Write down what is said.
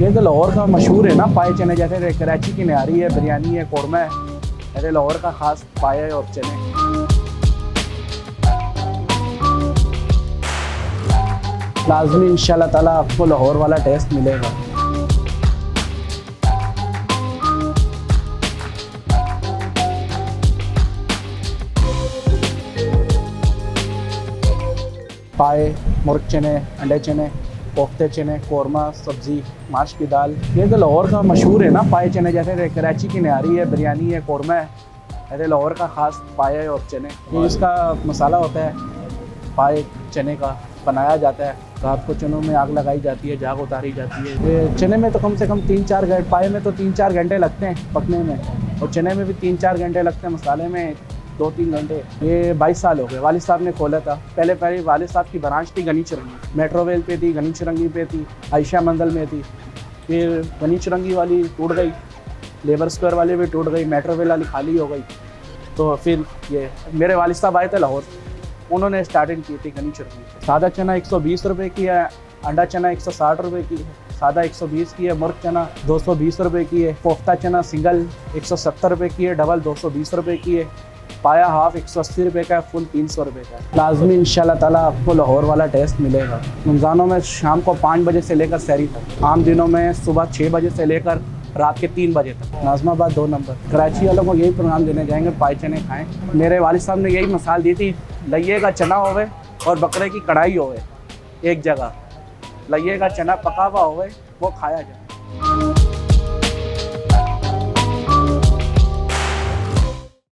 ये तो लाहौर का मशहूर है ना पाए चने, जैसे कराची की निहारी है, बिरयानी है, कौरमा है, ऐसे लाहौर का खास पाए और चने। लाजमी इंशाल्लाह ताला आपको लाहौर वाला टेस्ट मिलेगा। पाए, मुर्ग चने, अंडे चने, कोफ्ते चने, कौरमा, सब्ज़ी, माश की दाल। ये तो लाहौर का मशहूर है ना पाए चने, जैसे कराची की निहारी है, बिरयानी है, कौरमा है, ऐसे लाहौर का ख़ास पाए और चने। ये इसका मसाला होता है, पाए चने का बनाया जाता है। रात को चनों में आग लगाई जाती है, झाग उतारी जाती है। ये चने में तो कम से कम 3-4 घंटे, पाए में तो 3-4 घंटे लगते हैं पकने में, और चने में भी 3-4 घंटे लगते हैं, मसाले में 2-3 घंटे। ये 22 साल हो गए, वालिद साहब ने खोला था। पहले वालिद साहब की ब्रांच थी गनी चिरंगी, मेट्रो वेल पे थी, गनी चिरंगी पे थी, आयशा मंजिल में थी। फिर गनी चिरंगी वाली टूट गई, लेबर स्क्वायर वाली भी टूट गई, मेट्रो वेल वाली खाली हो गई। तो फिर ये मेरे वालिद साहब आए थे लाहौर, उन्होंने स्टार्टिंग की थी गनी चिरंगी। सादा चना 120 रुपये की है, अंडा चना 160 रुपये की है, सादा 120 की है, मुर्ग चना 220 रुपये की है, कोफ्ता चना सिंगल 170 रुपये की है, डबल 220 रुपये की है, पाया हाफ 180 रुपये का है, फुल 300 रुपये का है। लाजमी इंशाल्लाह ताला आपको लाहौर वाला टेस्ट मिलेगा। रमज़ानों में शाम को 5 बजे से लेकर सहरी तक, आम दिनों में सुबह 6 बजे से लेकर रात के 3 बजे तक। नाज़माबाद 2 नंबर। कराची वालों को यही प्रोग्राम देने जाएंगे, पाए चने खाएँ। मेरे वालिद साहब ने यही मिसाल दी थी, लइये का चना होवे और बकरे की कढ़ाई होवे एक जगह, लइये का चना पका हुआ होवे, वो खाया जाए।